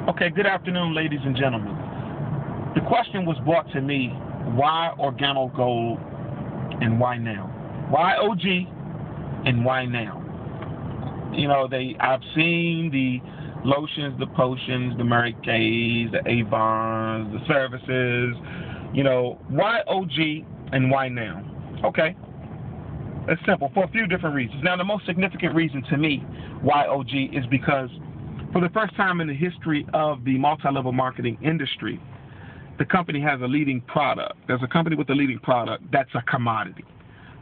Okay, good afternoon, ladies and gentlemen. The question was brought to me, why Organo Gold and why now? Why OG and why now? You know, I've seen the lotions, the potions, the Mary Kays, the Avons, the services. You know, why OG and why now? Okay, it's simple, for a few different reasons. Now, the most significant reason to me why OG is because for the first time in the history of the multi-level marketing industry, the company has a leading product. There's a company with a leading product that's a commodity.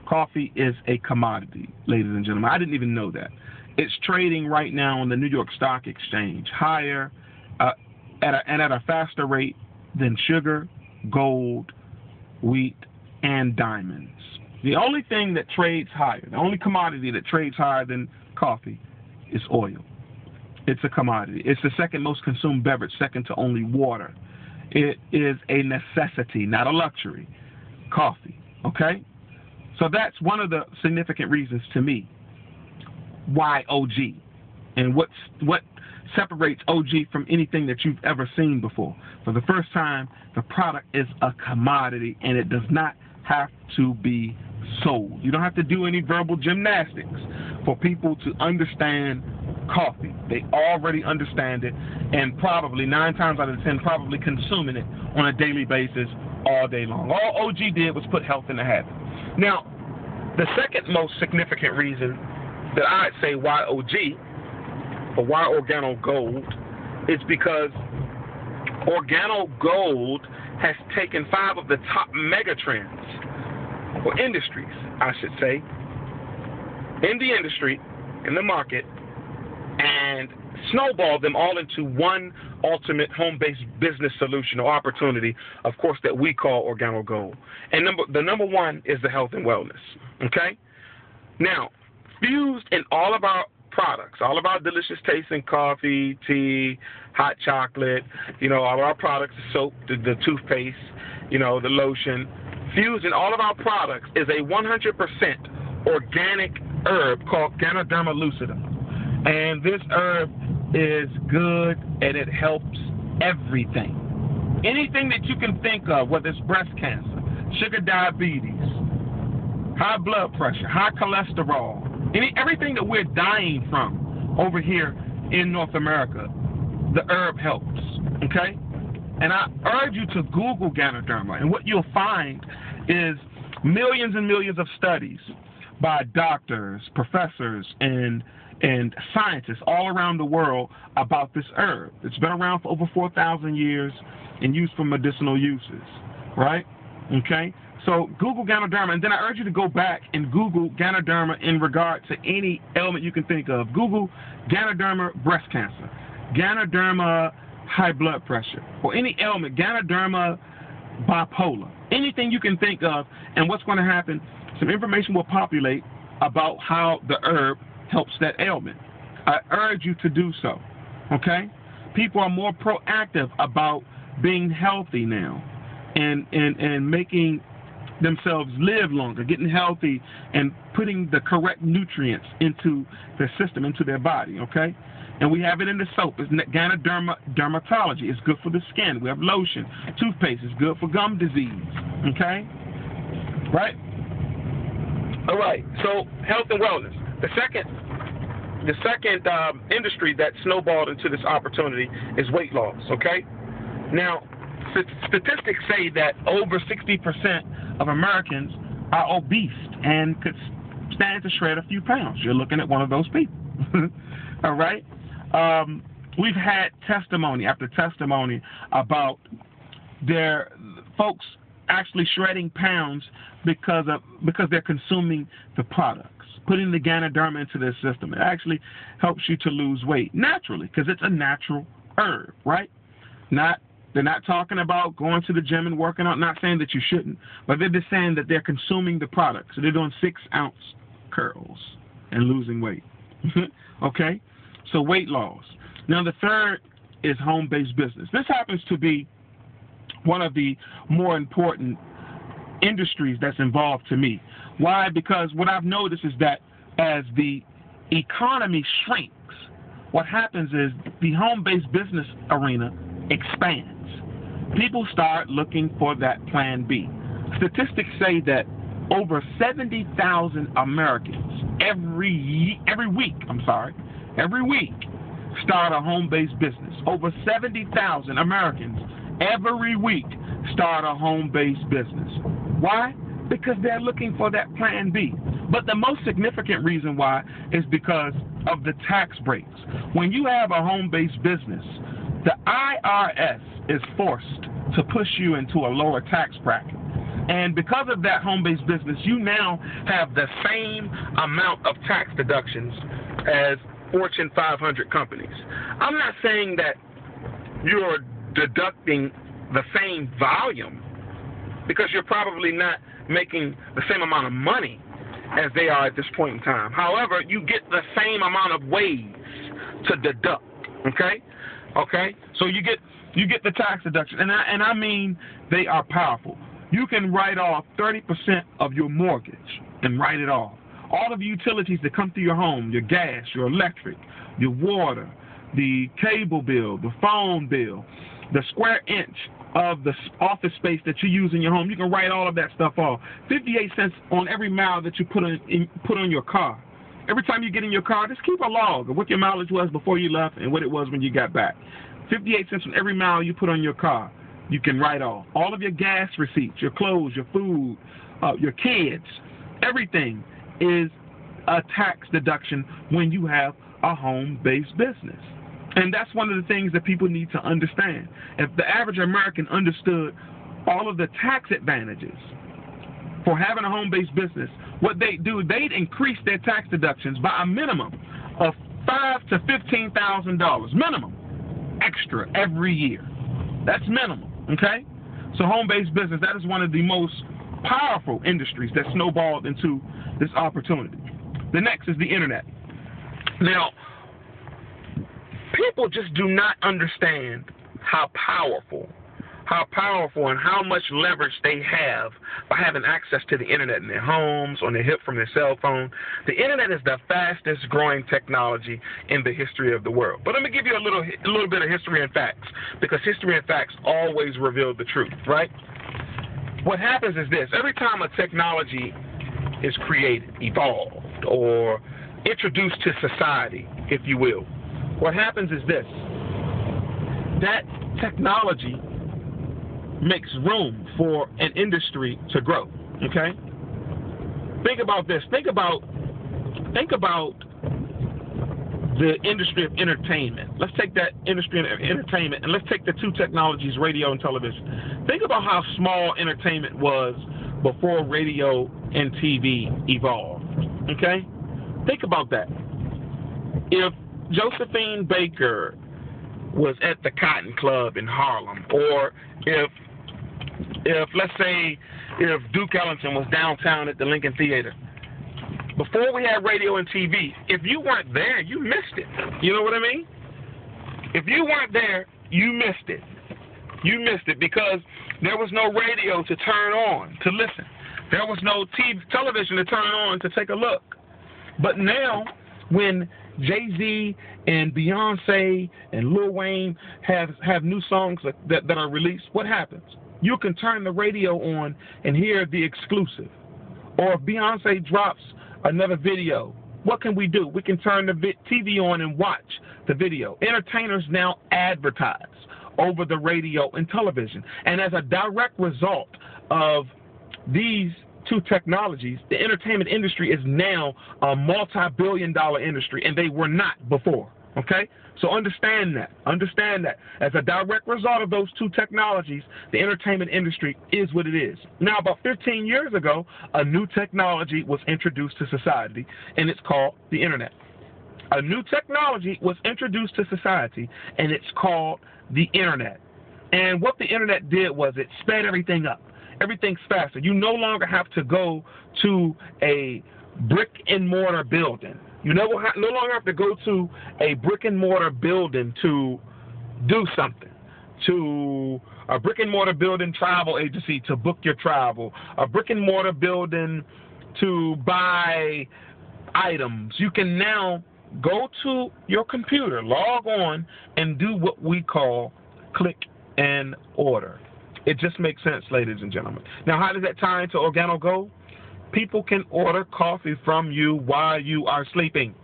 Coffee is a commodity, ladies and gentlemen. I didn't even know that. It's trading right now on the New York Stock Exchange higher at a faster rate than sugar, gold, wheat, and diamonds. The only thing that trades higher, the only commodity that trades higher than coffee is oil. It's a commodity. It's the second most consumed beverage, second to only water. It is a necessity, not a luxury. Coffee, okay? So that's one of the significant reasons to me why OG, and what separates OG from anything that you've ever seen before. For the first time, the product is a commodity, and it does not have to be sold. You don't have to do any verbal gymnastics for people to understand coffee. They already understand it, and probably 9 times out of 10 probably consuming it on a daily basis all day long. All OG did was put health in the habit. Now, the second most significant reason that I'd say why OG or why Organo Gold is because Organo Gold has taken 5 of the top mega trends, or industries, I should say, in the industry, in the market, and snowball them all into one ultimate home-based business solution or opportunity, of course, that we call Organo Gold. And the number one is the health and wellness, okay? Now, fused in all of our products, all of our delicious tasting coffee, tea, hot chocolate, you know, all of our products, the soap, the toothpaste, you know, the lotion, fused in all of our products is a 100% organic herb called Ganoderma lucidum. And this herb is good, and it helps everything. Anything that you can think of, whether it's breast cancer, sugar diabetes, high blood pressure, high cholesterol, everything that we're dying from over here in North America, the herb helps, okay? And I urge you to Google Ganoderma, and what you'll find is millions and millions of studies by doctors, professors, and scientists all around the world about this herb. It's been around for over 4,000 years and used for medicinal uses, right? Okay? So Google Ganoderma, and then I urge you to go back and Google Ganoderma in regard to any ailment you can think of. Google Ganoderma breast cancer, Ganoderma high blood pressure, or any ailment, Ganoderma bipolar, anything you can think of, and what's going to happen, some information will populate about how the herb helps that ailment. I urge you to do so, okay? People are more proactive about being healthy now and making themselves live longer, getting healthy, and putting the correct nutrients into their system, into their body, okay? And we have it in the soap. It's Ganoderma dermatology. It's good for the skin. We have lotion. Toothpaste is good for gum disease, okay? Right? All right, so health and wellness. The second industry that snowballed into this opportunity is weight loss, okay? Now, statistics say that over 60% of Americans are obese and could stand to shred a few pounds. You're looking at one of those people, all right? We've had testimony after testimony about their folks actually shredding pounds because they're consuming the products, putting the Ganoderma into their system. It actually helps you to lose weight naturally because it's a natural herb, right? They're not talking about going to the gym and working out, not saying that you shouldn't, but they're just saying that they're consuming the product. So they're doing 6-ounce curls and losing weight. Okay? So weight loss. Now the third is home-based business. This happens to be one of the more important industries that's involved to me. Why? Because what I've noticed is that as the economy shrinks, what happens is the home-based business arena expands. People start looking for that plan B. Statistics say that over 70,000 Americans every week start a home-based business. Over 70,000 Americans every week start a home-based business. Why? Because they're looking for that plan B. But the most significant reason why is because of the tax breaks. When you have a home-based business, the IRS is forced to push you into a lower tax bracket. And because of that home-based business, you now have the same amount of tax deductions as Fortune 500 companies. I'm not saying that you're deducting the same volume, because you're probably not making the same amount of money as they are at this point in time. However, you get the same amount of ways to deduct. Okay? So you get the tax deduction, and I mean they are powerful. You can write off 30% of your mortgage and write it off. All of the utilities that come through your home, your gas, your electric, your water, the cable bill, the phone bill, the square inch of the office space that you use in your home, you can write all of that stuff off. 58 cents on every mile that you put on your car. Every time you get in your car, just keep a log of what your mileage was before you left and what it was when you got back. 58 cents on every mile you put on your car, you can write off. All of your gas receipts, your clothes, your food, your kids, everything is a tax deduction when you have a home-based business. And that's one of the things that people need to understand. If the average American understood all of the tax advantages for having a home-based business, what they'd do, they'd increase their tax deductions by a minimum of $5,000 to $15,000 minimum extra every year. That's minimum, okay? So home-based business, that is one of the most powerful industries that snowballed into this opportunity. The next is the internet. Now, people just do not understand how powerful and how much leverage they have by having access to the internet in their homes, on their hip from their cell phone. The internet is the fastest growing technology in the history of the world. But let me give you a little bit of history and facts, because history and facts always reveal the truth, right? What happens is this: every time a technology is created, evolved, or introduced to society, if you will, what happens is this: that technology makes room for an industry to grow. Okay? Think about this. Think about the industry of entertainment. Let's take that industry of entertainment and let's take the two technologies, radio and television. Think about how small entertainment was before radio and TV evolved. Okay? Think about that. If Josephine Baker was at the Cotton Club in Harlem, or if let's say if Duke Ellington was downtown at the Lincoln Theater, before we had radio and TV, if you weren't there, you missed it. You know what I mean? If you weren't there, you missed it. You missed it because there was no radio to turn on to listen. There was no television to turn on to take a look. But now, when Jay-Z and Beyonce and Lil Wayne have new songs that are released, what happens? You can turn the radio on and hear the exclusive. Or if Beyonce drops another video, what can we do? We can turn the TV on and watch the video. Entertainers now advertise over the radio and television. And as a direct result of these two technologies, the entertainment industry is now a multi-billion-dollar industry, and they were not before. Okay? So understand that. Understand that. As a direct result of those two technologies, the entertainment industry is what it is. Now, about 15 years ago, a new technology was introduced to society, and it's called the internet. A new technology was introduced to society, and it's called the internet. And what the internet did was it sped everything up. Everything's faster. You no longer have to go to a brick-and-mortar building. You no longer have to go to a brick-and-mortar building to do something, to a brick-and-mortar building travel agency to book your travel, a brick-and-mortar building to buy items. You can now go to your computer, log on, and do what we call click and order. It just makes sense, ladies and gentlemen. Now, how does that tie into Organo Gold? People can order coffee from you while you are sleeping.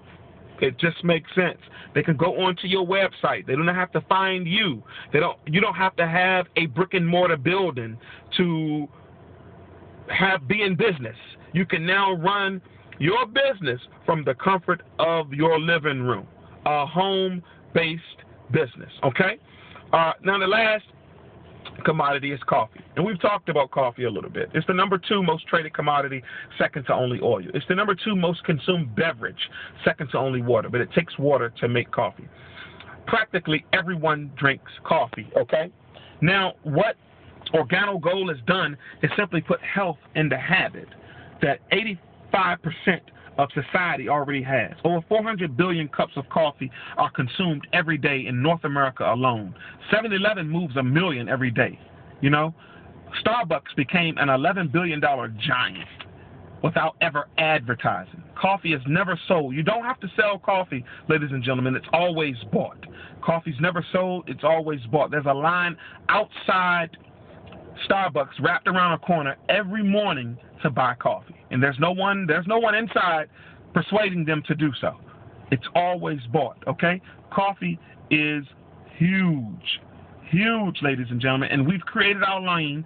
It just makes sense. They can go onto your website. They don't have to find you. You don't have to have a brick and mortar building to be in business. You can now run your business from the comfort of your living room, a home-based business. Okay. Now the last commodity is coffee, and we've talked about coffee a little bit. It's the number 2 most traded commodity, second to only oil. It's the number 2 most consumed beverage, second to only water, but it takes water to make coffee. Practically everyone drinks coffee, okay? Now, what Organo Gold has done is simply put health in the habit that 85% of society already has. Over 400 billion cups of coffee are consumed every day in North America alone. 7-Eleven moves 1 million every day. You know, Starbucks became an $11 billion giant without ever advertising. Coffee is never sold. You don't have to sell coffee, ladies and gentlemen. It's always bought. Coffee's never sold. It's always bought. There's a line outside Starbucks wrapped around a corner every morning to buy coffee, and there's no one inside persuading them to do so. It's always bought. Okay, coffee is huge, ladies and gentlemen, and we've created our own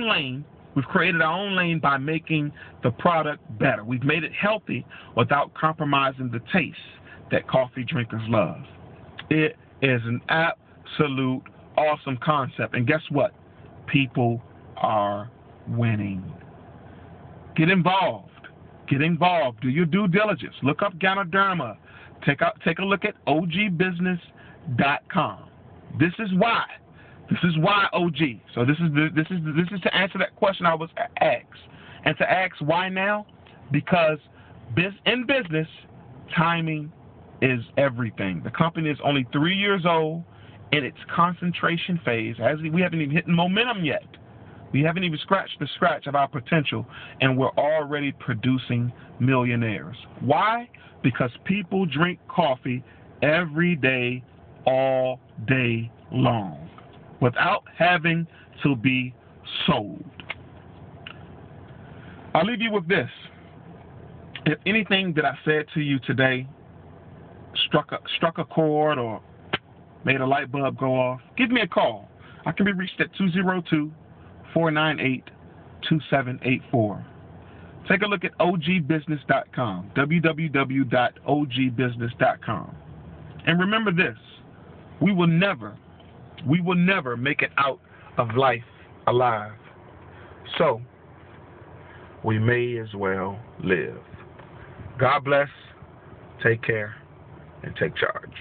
lane. We've created our own lane by making the product better. We've made it healthy without compromising the taste that coffee drinkers love. It is an absolute awesome concept, and guess what? People are winning. Get involved. Get involved. Do your due diligence. Look up Ganoderma. Take a look at ogbusiness.com. This is why. This is why OG. So this is to answer that question I was asked. And to ask why now? Because in business, timing is everything. The company is only 3 years old in its concentration phase. We haven't even hit momentum yet. We haven't even scratched the scratch of our potential, and we're already producing millionaires. Why? Because people drink coffee every day, all day long, without having to be sold. I'll leave you with this. If anything that I said to you today struck a chord or made a light bulb go off, give me a call. I can be reached at 202-498-2784. Take a look at ogbusiness.com, www.ogbusiness.com. And remember this, we will never make it out of life alive. So, we may as well live. God bless, take care, and take charge.